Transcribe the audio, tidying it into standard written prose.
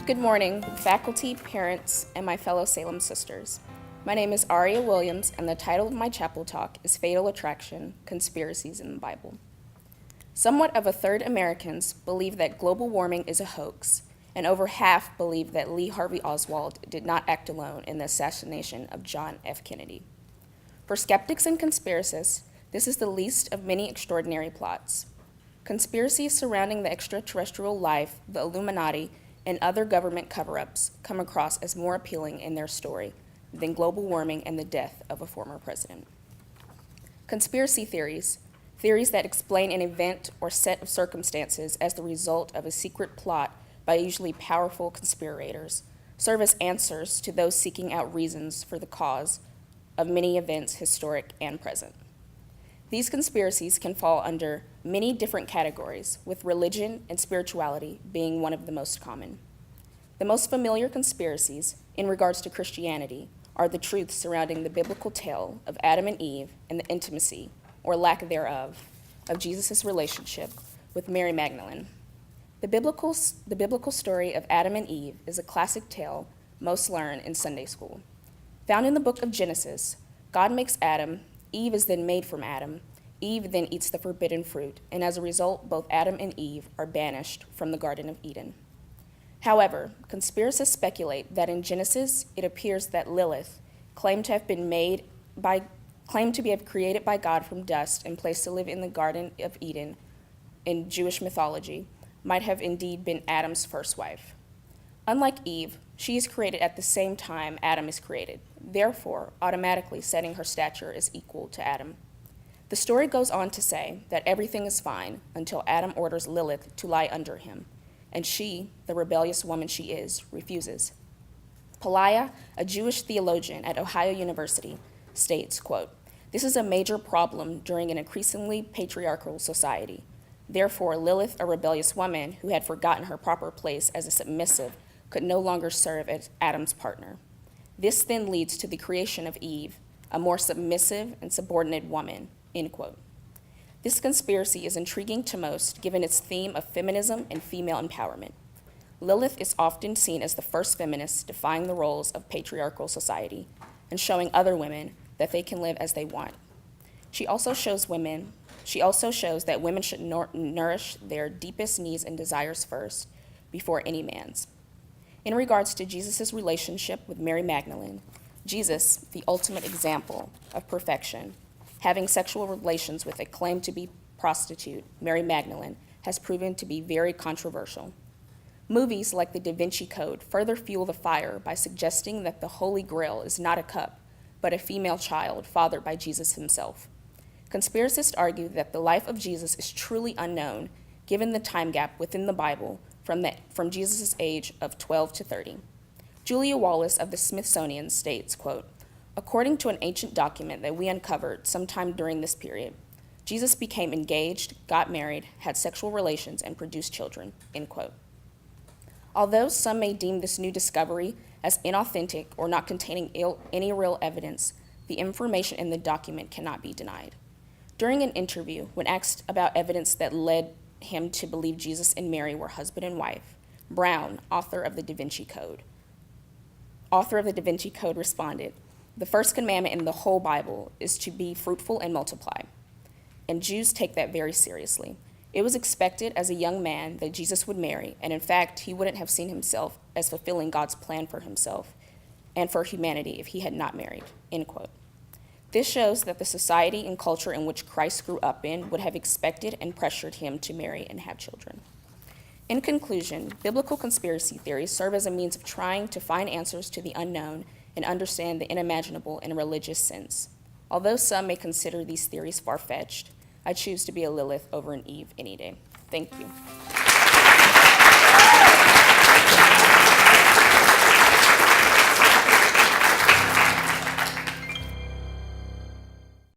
Good morning, faculty, parents, and my fellow Salem sisters. My name is Aria Williams, and the title of my chapel talk is Fatal Attraction: Conspiracies in the Bible. Somewhat of a third Americans believe that global warming is a hoax, and over half believe that Lee Harvey Oswald did not act alone in the assassination of John F. Kennedy. For skeptics and conspiracists, this is the least of many extraordinary plots. Conspiracies surrounding the extraterrestrial life, the Illuminati, and other government cover-ups come across as more appealing in their story than global warming and the death of a former president. Conspiracy theories, theories that explain an event or set of circumstances as the result of a secret plot by usually powerful conspirators, serve as answers to those seeking out reasons for the cause of many events, historic and present. These conspiracies can fall under many different categories, with religion and spirituality being one of the most common. The most familiar conspiracies in regards to Christianity are the truths surrounding the biblical tale of Adam and Eve and the intimacy, or lack thereof, of Jesus' relationship with Mary Magdalene. The biblical story of Adam and Eve is a classic tale most learn in Sunday school. Found in the book of Genesis, God makes Adam, Eve is then made from Adam, Eve then eats the forbidden fruit, and as a result, both Adam and Eve are banished from the Garden of Eden. However, conspiracists speculate that in Genesis, it appears that Lilith, claimed to be created by God from dust and placed to live in the Garden of Eden in Jewish mythology, might have indeed been Adam's first wife. Unlike Eve, she is created at the same time Adam is created, therefore automatically setting her stature as equal to Adam. The story goes on to say that everything is fine until Adam orders Lilith to lie under him, and she, the rebellious woman she is, refuses. Pelagia, a Jewish theologian at Ohio University, states, quote, "This is a major problem during an increasingly patriarchal society. Therefore, Lilith, a rebellious woman who had forgotten her proper place as a submissive, could no longer serve as Adam's partner. This then leads to the creation of Eve, a more submissive and subordinate woman," end quote. This conspiracy is intriguing to most, given its theme of feminism and female empowerment. Lilith is often seen as the first feminist defying the roles of patriarchal society and showing other women that they can live as they want. She also shows that women should nourish their deepest needs and desires first, before any man's. In regards to Jesus' relationship with Mary Magdalene, Jesus, the ultimate example of perfection, having sexual relations with a claimed to be prostitute, Mary Magdalene, has proven to be very controversial. Movies like The Da Vinci Code further fuel the fire by suggesting that the Holy Grail is not a cup, but a female child fathered by Jesus himself. Conspiracists argue that the life of Jesus is truly unknown, given the time gap within the Bible from Jesus' age of 12 to 30. Julia Wallace of the Smithsonian states, quote, "According to an ancient document that we uncovered sometime during this period, Jesus became engaged, got married, had sexual relations, and produced children," end quote. Although some may deem this new discovery as inauthentic or not containing any real evidence, the information in the document cannot be denied. During an interview, when asked about evidence that led him to believe Jesus and Mary were husband and wife, Brown, author of the Da Vinci Code, responded, "The first commandment in the whole Bible is to be fruitful and multiply, and Jews take that very seriously. It was expected as a young man that Jesus would marry, and in fact, he wouldn't have seen himself as fulfilling God's plan for himself and for humanity if he had not married," end quote. This shows that the society and culture in which Christ grew up in would have expected and pressured him to marry and have children. In conclusion, biblical conspiracy theories serve as a means of trying to find answers to the unknown and understand the unimaginable in a religious sense. Although some may consider these theories far-fetched, I choose to be a Lilith over an Eve any day. Thank you.